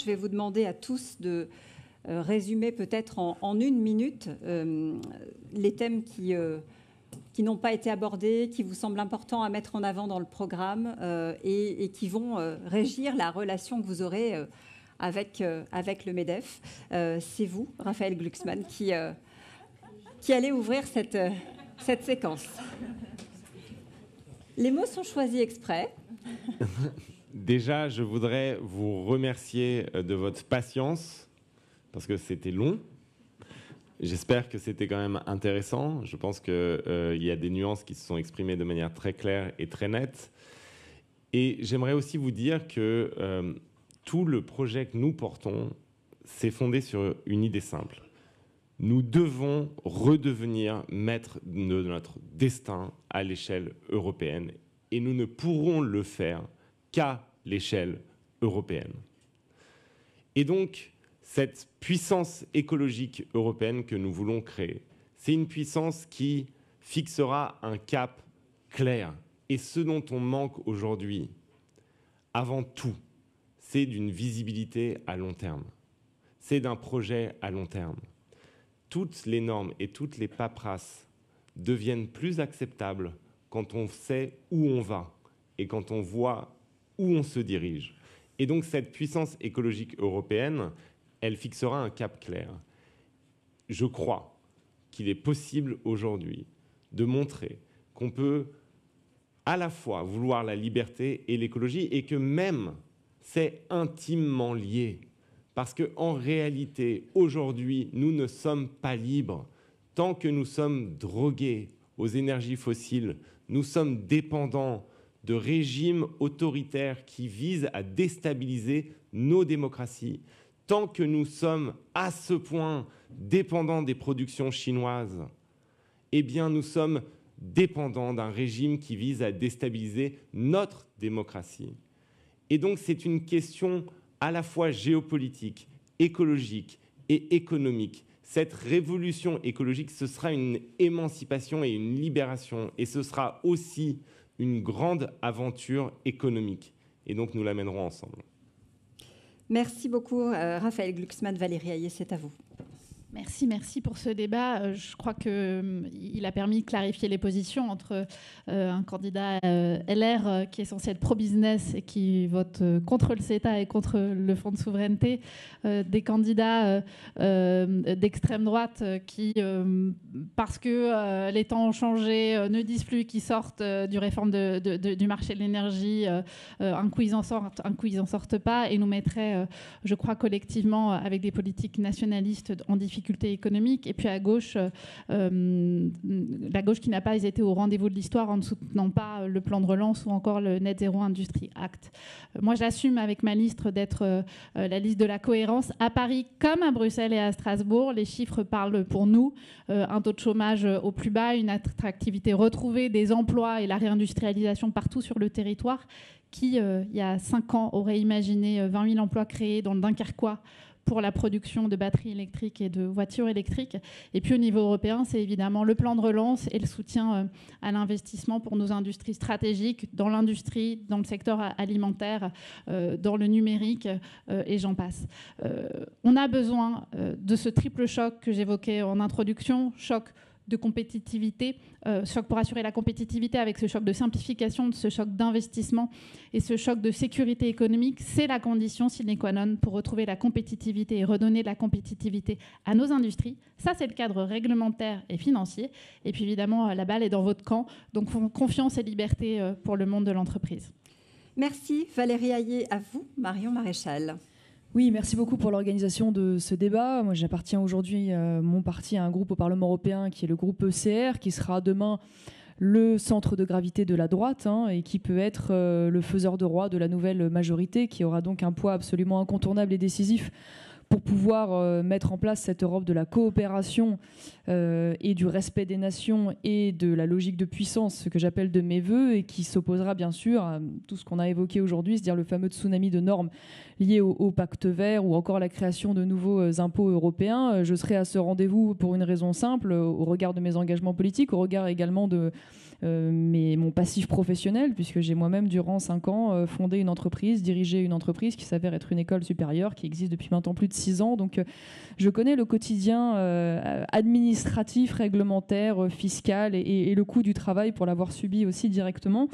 vais vous demander à tous de résumer peut-être en 1 minute les thèmes qui n'ont pas été abordés, qui vous semblent importants à mettre en avant dans le programme et qui vont régir la relation que vous aurez avec le MEDEF. C'est vous, Raphaël Glucksmann, qui allez ouvrir cette séquence. Les mots sont choisis exprès. Déjà, je voudrais vous remercier de votre patience, parce que c'était long. J'espère que c'était quand même intéressant. Je pense qu'il y a des nuances qui se sont exprimées de manière très claire et très nette. Et j'aimerais aussi vous dire que tout le projet que nous portons s'est fondé sur une idée simple. Nous devons redevenir maîtres de notre destin à l'échelle européenne. Et nous ne pourrons le faire qu'à l'échelle européenne. Et donc, cette puissance écologique européenne que nous voulons créer, c'est une puissance qui fixera un cap clair. Et ce dont on manque aujourd'hui, avant tout, c'est d'une visibilité à long terme. C'est d'un projet à long terme. Toutes les normes et toutes les paperasses deviennent plus acceptables quand on sait où on va et quand on voit où on se dirige. Et donc cette puissance écologique européenne, elle fixera un cap clair. Je crois qu'il est possible aujourd'hui de montrer qu'on peut à la fois vouloir la liberté et l'écologie et que même c'est intimement lié. Parce qu'en réalité, aujourd'hui, nous ne sommes pas libres. Tant que nous sommes drogués aux énergies fossiles, nous sommes dépendants de régimes autoritaires qui visent à déstabiliser nos démocraties. Tant que nous sommes à ce point dépendants des productions chinoises, eh bien nous sommes dépendants d'un régime qui vise à déstabiliser notre démocratie. Et donc c'est une question à la fois géopolitique, écologique et économique. Cette révolution écologique, ce sera une émancipation et une libération, et ce sera aussi une grande aventure économique. Et donc nous la mènerons ensemble. Merci beaucoup, Raphaël Glucksmann. Valérie Hayé, c'est à vous. Merci pour ce débat. Je crois qu'il a permis de clarifier les positions entre un candidat LR qui est censé être pro-business et qui vote contre le CETA et contre le fonds de souveraineté, des candidats d'extrême droite qui, parce que les temps ont changé, ne disent plus qu'ils sortent du réforme du marché de l'énergie, un coup ils en sortent, un coup ils n'en sortent pas, et nous mettraient, je crois, collectivement avec des politiques nationalistes en difficulté économique. Et puis à gauche, la gauche qui n'a pas été au rendez-vous de l'histoire en ne soutenant pas le plan de relance ou encore le Net Zero Industry Act. Moi, j'assume avec ma liste d'être la liste de la cohérence. À Paris comme à Bruxelles et à Strasbourg, les chiffres parlent pour nous. Un taux de chômage au plus bas, une attractivité retrouvée, des emplois et la réindustrialisation partout sur le territoire qui, il y a 5 ans, aurait imaginé 20 000 emplois créés dans le Dunkerquois pour la production de batteries électriques et de voitures électriques. Et puis au niveau européen, c'est évidemment le plan de relance et le soutien à l'investissement pour nos industries stratégiques, dans l'industrie, dans le secteur alimentaire, dans le numérique, et j'en passe. On a besoin de ce triple choc que j'évoquais en introduction, choc de compétitivité, choc pour assurer la compétitivité avec ce choc de simplification, ce choc d'investissement et ce choc de sécurité économique. C'est la condition sine qua non pour retrouver la compétitivité et redonner de la compétitivité à nos industries. Ça, c'est le cadre réglementaire et financier. Et puis évidemment, la balle est dans votre camp. Donc confiance et liberté pour le monde de l'entreprise. Merci Valérie Hayé. À vous, Marion Maréchal. Oui, merci beaucoup pour l'organisation de ce débat. Moi, j'appartiens aujourd'hui, mon parti, à un groupe au Parlement européen qui est le groupe ECR, qui sera demain le centre de gravité de la droite et qui peut être le faiseur de roi de la nouvelle majorité, qui aura donc un poids absolument incontournable et décisif pour pouvoir mettre en place cette Europe de la coopération et du respect des nations et de la logique de puissance, ce que j'appelle de mes voeux, et qui s'opposera bien sûr à tout ce qu'on a évoqué aujourd'hui, c'est-à-dire le fameux tsunami de normes liées au pacte vert ou encore la création de nouveaux impôts européens. Je serai à ce rendez-vous pour une raison simple, au regard de mes engagements politiques, au regard également de mon passif professionnel, puisque j'ai moi-même, durant 5 ans, fondé une entreprise, dirigé une entreprise qui s'avère être une école supérieure qui existe depuis maintenant plus de 6 ans. Donc, je connais le quotidien administratif, réglementaire, fiscal et le coût du travail pour l'avoir subi aussi directement.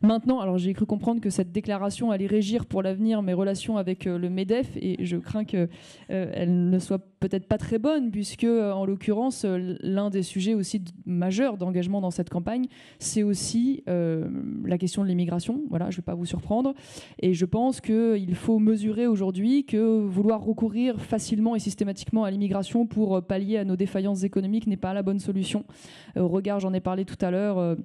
Maintenant, alors j'ai cru comprendre que cette déclaration allait régir pour l'avenir mes relations avec le MEDEF, et je crains qu'elle ne soit peut-être pas très bonne, puisque en l'occurrence, l'un des sujets aussi majeurs d'engagement dans cette campagne, c'est aussi la question de l'immigration. Voilà, je ne vais pas vous surprendre. Et je pense qu'il faut mesurer aujourd'hui que vouloir recourir facilement et systématiquement à l'immigration pour pallier à nos défaillances économiques n'est pas la bonne solution. Au regard, j'en ai parlé tout à l'heure,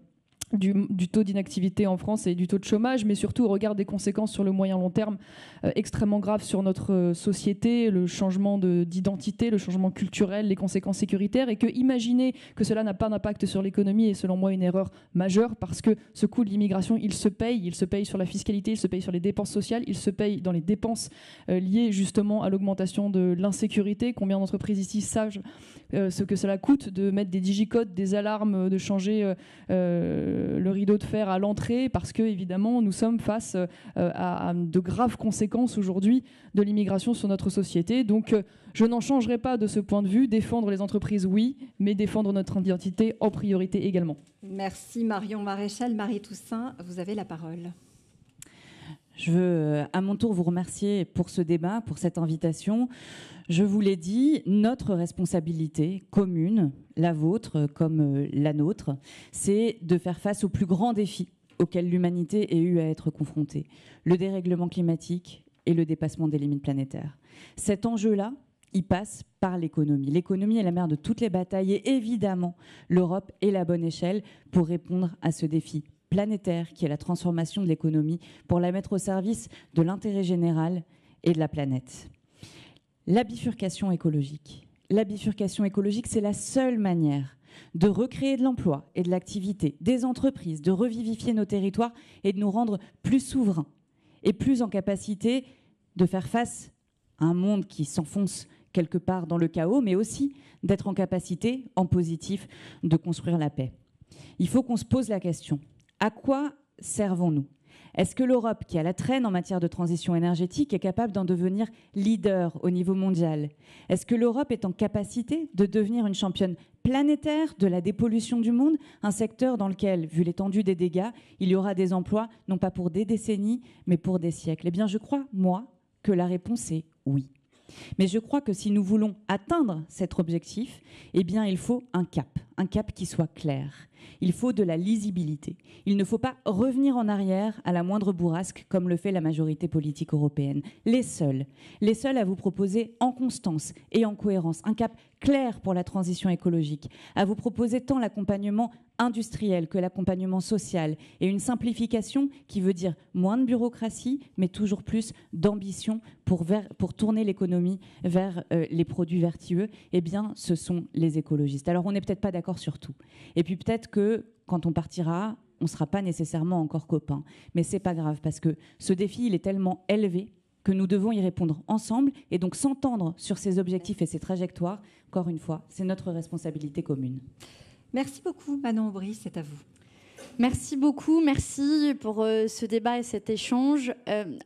du taux d'inactivité en France et du taux de chômage, mais surtout au regard des conséquences sur le moyen long terme extrêmement graves sur notre société, le changement d'identité, le changement culturel, les conséquences sécuritaires, et que imaginer que cela n'a pas d'impact sur l'économie est selon moi une erreur majeure, parce que ce coût de l'immigration, il se paye sur la fiscalité, il se paye sur les dépenses sociales, il se paye dans les dépenses liées justement à l'augmentation de l'insécurité. Combien d'entreprises ici savent ce que cela coûte de mettre des digicodes, des alarmes, de changer le rideau de fer à l'entrée, parce que évidemment nous sommes face à de graves conséquences aujourd'hui de l'immigration sur notre société. Donc je n'en changerai pas de ce point de vue. Défendre les entreprises, oui, mais défendre notre identité en priorité également. Merci Marion Maréchal. Marie Toussaint, vous avez la parole. Je veux à mon tour vous remercier pour ce débat, pour cette invitation. Je vous l'ai dit, notre responsabilité commune, la vôtre comme la nôtre, c'est de faire face aux plus grands défis auxquels l'humanité ait eu à être confrontée. Le dérèglement climatique et le dépassement des limites planétaires. Cet enjeu-là, il passe par l'économie. L'économie est la mère de toutes les batailles, et évidemment, l'Europe est la bonne échelle pour répondre à ce défi planétaire qui est la transformation de l'économie, pour la mettre au service de l'intérêt général et de la planète. La bifurcation écologique. La bifurcation écologique, c'est la seule manière de recréer de l'emploi et de l'activité, des entreprises, de revivifier nos territoires et de nous rendre plus souverains et plus en capacité de faire face à un monde qui s'enfonce quelque part dans le chaos, mais aussi d'être en capacité, en positif, de construire la paix. Il faut qu'on se pose la question. À quoi servons-nous ? Est-ce que l'Europe, qui a la traîne en matière de transition énergétique, est capable d'en devenir leader au niveau mondial ? Est-ce que l'Europe est en capacité de devenir une championne planétaire de la dépollution du monde, un secteur dans lequel, vu l'étendue des dégâts, il y aura des emplois, non pas pour des décennies, mais pour des siècles ? Eh bien, je crois, moi, que la réponse est oui. Mais je crois que si nous voulons atteindre cet objectif, eh bien, il faut un cap qui soit clair. Il faut de la lisibilité. Il ne faut pas revenir en arrière à la moindre bourrasque comme le fait la majorité politique européenne. Les seuls à vous proposer en constance et en cohérence un cap clair pour la transition écologique, à vous proposer tant l'accompagnement industriel que l'accompagnement social et une simplification qui veut dire moins de bureaucratie mais toujours plus d'ambition pour tourner l'économie vers les produits vertueux, eh bien ce sont les écologistes. Alors on n'est peut-être pas d'accord sur tout. Et puis peut-être que quand on partira, on ne sera pas nécessairement encore copains. Mais ce n'est pas grave parce que ce défi, il est tellement élevé que nous devons y répondre ensemble et donc s'entendre sur ces objectifs et ces trajectoires. Encore une fois, c'est notre responsabilité commune. Merci beaucoup, Manon Aubry, c'est à vous. Merci beaucoup, merci pour ce débat et cet échange.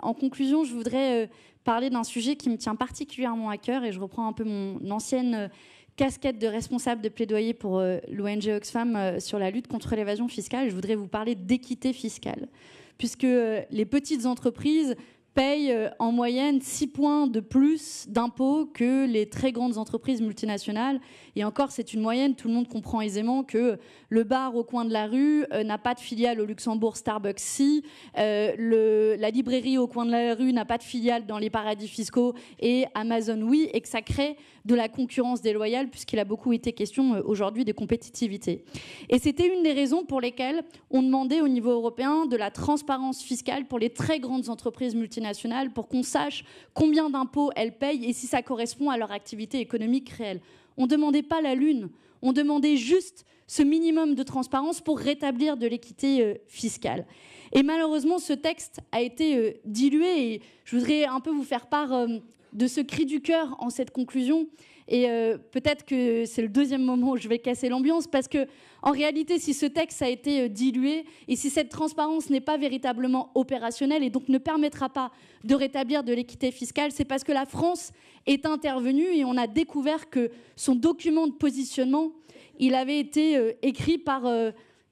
En conclusion, je voudrais parler d'un sujet qui me tient particulièrement à cœur et je reprends un peu mon ancienne casquette de responsable de plaidoyer pour l'ONG Oxfam sur la lutte contre l'évasion fiscale. Je voudrais vous parler d'équité fiscale, puisque les petites entreprises payent en moyenne 6 points de plus d'impôts que les très grandes entreprises multinationales. Et encore, c'est une moyenne. Tout le monde comprend aisément que le bar au coin de la rue n'a pas de filiale au Luxembourg, Starbucks si. La librairie au coin de la rue n'a pas de filiale dans les paradis fiscaux et Amazon oui, et que ça crée de la concurrence déloyale puisqu'il a beaucoup été question aujourd'hui de compétitivité. Et c'était une des raisons pour lesquelles on demandait au niveau européen de la transparence fiscale pour les très grandes entreprises multinationales multinationales pour qu'on sache combien d'impôts elles payent et si ça correspond à leur activité économique réelle. On ne demandait pas la lune, on demandait juste ce minimum de transparence pour rétablir de l'équité fiscale. Et malheureusement, ce texte a été dilué et je voudrais un peu vous faire part de ce cri du cœur en cette conclusion. Et peut-être que c'est le deuxième moment où je vais casser l'ambiance parce que, en réalité, si ce texte a été dilué et si cette transparence n'est pas véritablement opérationnelle et donc ne permettra pas de rétablir de l'équité fiscale, c'est parce que la France est intervenue et on a découvert que son document de positionnement, il avait été écrit par,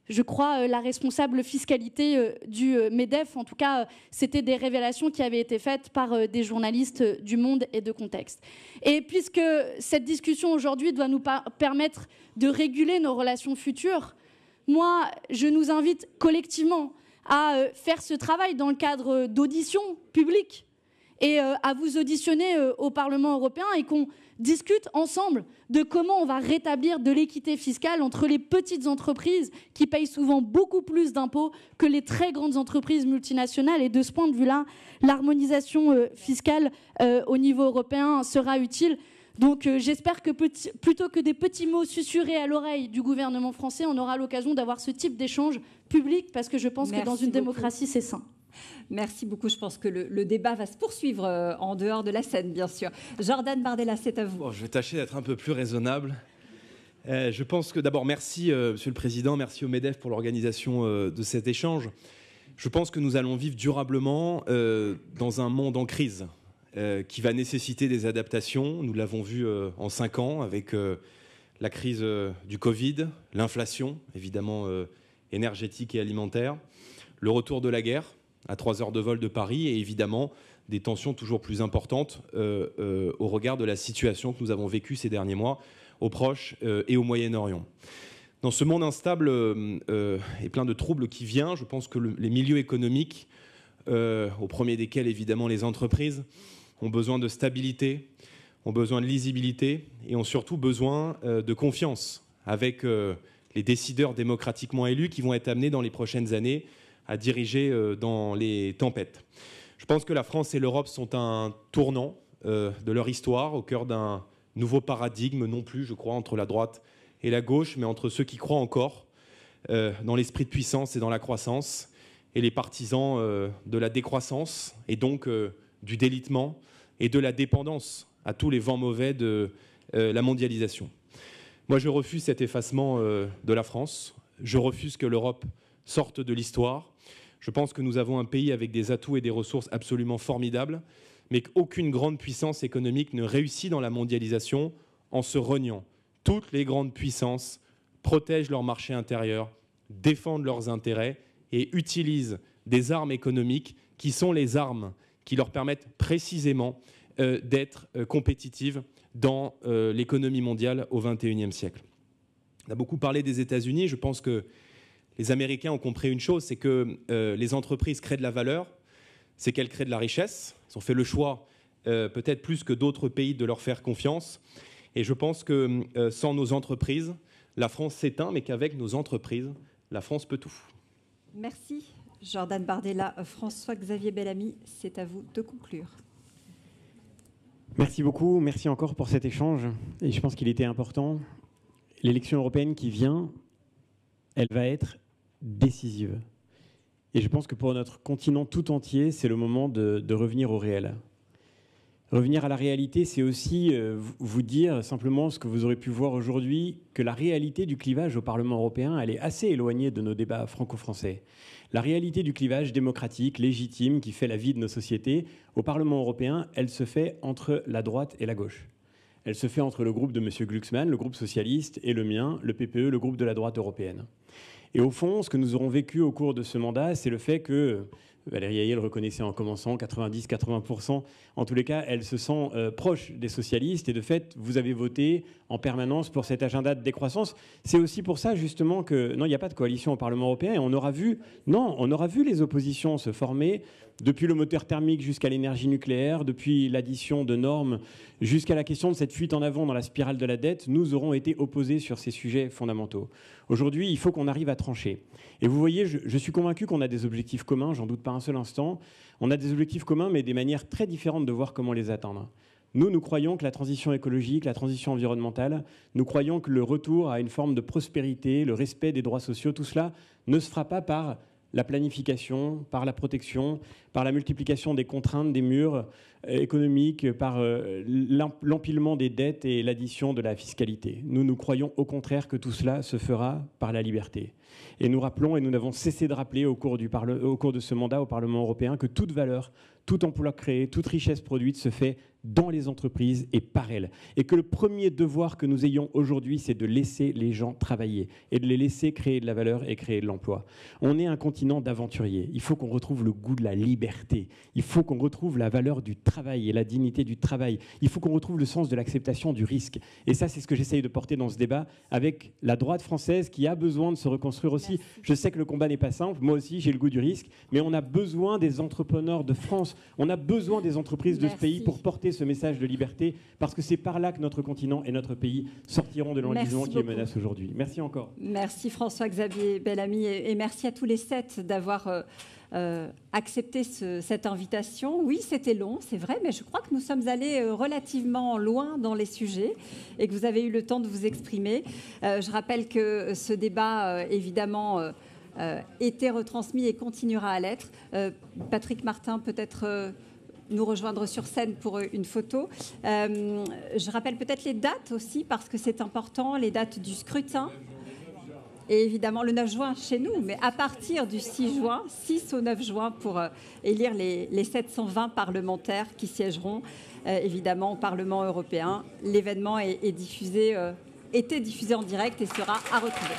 je crois, la responsable fiscalité du MEDEF. En tout cas, c'était des révélations qui avaient été faites par des journalistes du Monde et de Contexte. Et puisque cette discussion aujourd'hui doit nous permettre de réguler nos relations futures, moi, je nous invite collectivement à faire ce travail dans le cadre d'auditions publiques et à vous auditionner au Parlement européen et qu'on discute ensemble de comment on va rétablir de l'équité fiscale entre les petites entreprises qui payent souvent beaucoup plus d'impôts que les très grandes entreprises multinationales. Et de ce point de vue-là, l'harmonisation fiscale au niveau européen sera utile. Donc j'espère que plutôt que des petits mots susurrés à l'oreille du gouvernement français, on aura l'occasion d'avoir ce type d'échange public parce que je pense que dans une démocratie, c'est sain. Merci beaucoup. Je pense que le débat va se poursuivre en dehors de la scène, bien sûr. Jordan Bardella, c'est à vous. Bon, je vais tâcher d'être un peu plus raisonnable. Je pense que d'abord, merci Monsieur le Président, merci au MEDEF pour l'organisation de cet échange. Je pense que nous allons vivre durablement dans un monde en crise qui va nécessiter des adaptations. Nous l'avons vu en 5 ans avec la crise du Covid, l'inflation, évidemment énergétique et alimentaire, le retour de la guerre à 3 heures de vol de Paris et évidemment des tensions toujours plus importantes au regard de la situation que nous avons vécue ces derniers mois au Proche et au Moyen-Orient. Dans ce monde instable et plein de troubles qui vient, je pense que les milieux économiques, au premier desquels évidemment les entreprises, ont besoin de stabilité, ont besoin de lisibilité et ont surtout besoin de confiance avec les décideurs démocratiquement élus qui vont être amenés dans les prochaines années à diriger dans les tempêtes. Je pense que la France et l'Europe sont un tournant de leur histoire, au cœur d'un nouveau paradigme, non plus, je crois, entre la droite et la gauche, mais entre ceux qui croient encore dans l'esprit de puissance et dans la croissance, et les partisans de la décroissance, et donc du délitement et de la dépendance à tous les vents mauvais de la mondialisation. Moi, je refuse cet effacement de la France. Je refuse que l'Europe sorte de l'histoire. Je pense que nous avons un pays avec des atouts et des ressources absolument formidables, mais qu'aucune grande puissance économique ne réussit dans la mondialisation en se reniant. Toutes les grandes puissances protègent leur marché intérieur, défendent leurs intérêts et utilisent des armes économiques qui sont les armes qui leur permettent précisément d'être compétitives dans l'économie mondiale au XXIe siècle. On a beaucoup parlé des États-Unis. Je pense que les Américains ont compris une chose, c'est que les entreprises créent de la valeur, c'est qu'elles créent de la richesse. Ils ont fait le choix, peut-être plus que d'autres pays, de leur faire confiance. Et je pense que sans nos entreprises, la France s'éteint, mais qu'avec nos entreprises, la France peut tout. Merci, Jordan Bardella. François-Xavier Bellamy, c'est à vous de conclure. Merci beaucoup, merci encore pour cet échange. Et je pense qu'il était important. L'élection européenne qui vient, elle va être décisive. Et je pense que pour notre continent tout entier, c'est le moment de revenir au réel. Revenir à la réalité, c'est aussi vous dire simplement ce que vous aurez pu voir aujourd'hui, que la réalité du clivage au Parlement européen, elle est assez éloignée de nos débats franco-français. La réalité du clivage démocratique, légitime, qui fait la vie de nos sociétés, au Parlement européen, elle se fait entre la droite et la gauche. Elle se fait entre le groupe de M. Glucksmann, le groupe socialiste, et le mien, le PPE, le groupe de la droite européenne. Et au fond, ce que nous aurons vécu au cours de ce mandat, c'est le fait que Valérie Hayé le reconnaissait en commençant, 90-80%, en tous les cas, elle se sent proche des socialistes. Et de fait, vous avez voté en permanence pour cet agenda de décroissance. C'est aussi pour ça, justement, que non, il n'y a pas de coalition au Parlement européen. Et on aura vu les oppositions se former depuis le moteur thermique jusqu'à l'énergie nucléaire, depuis l'addition de normes jusqu'à la question de cette fuite en avant dans la spirale de la dette. Nous aurons été opposés sur ces sujets fondamentaux. Aujourd'hui, il faut qu'on arrive à trancher. Et vous voyez, je suis convaincu qu'on a des objectifs communs, j'en doute pas un seul instant. On a des objectifs communs, mais des manières très différentes de voir comment les atteindre. Nous croyons que la transition écologique, la transition environnementale, nous croyons que le retour à une forme de prospérité, le respect des droits sociaux, tout cela ne se fera pas par la planification, par la protection, par la multiplication des contraintes, des murs économiques, par l'empilement des dettes et l'addition de la fiscalité. Nous croyons au contraire que tout cela se fera par la liberté. Et nous rappelons, et nous n'avons cessé de rappeler au cours de ce mandat au Parlement européen, que toute valeur, tout emploi créé, toute richesse produite se fait dans les entreprises et par elles. Et que le premier devoir que nous ayons aujourd'hui, c'est de laisser les gens travailler et de les laisser créer de la valeur et créer de l'emploi. On est un continent d'aventuriers. Il faut qu'on retrouve le goût de la liberté. Il faut qu'on retrouve la valeur du travail et la dignité du travail. Il faut qu'on retrouve le sens de l'acceptation du risque. Et ça, c'est ce que j'essaye de porter dans ce débat avec la droite française qui a besoin de se reconstruire aussi. Merci. Je sais que le combat n'est pas simple. Moi aussi, j'ai le goût du risque. Mais on a besoin des entrepreneurs de France. On a besoin des entreprises de ce pays pour porter ce message de liberté, parce que c'est par là que notre continent et notre pays sortiront de l'enlisement qui les menace aujourd'hui. Merci encore. Merci François-Xavier Bellamy et merci à tous les 7 d'avoir accepté cette invitation. Oui, c'était long, c'est vrai, mais je crois que nous sommes allés relativement loin dans les sujets et que vous avez eu le temps de vous exprimer. Je rappelle que ce débat, évidemment, était retransmis et continuera à l'être. Patrick Martin, peut-être nous rejoindre sur scène pour une photo. Je rappelle peut-être les dates aussi, parce que c'est important, les dates du scrutin. Et évidemment, le 9 juin chez nous, mais à partir du 6 au 9 juin, pour élire les 720 parlementaires qui siégeront, évidemment, au Parlement européen. L'événement était diffusé en direct et sera à retrouver.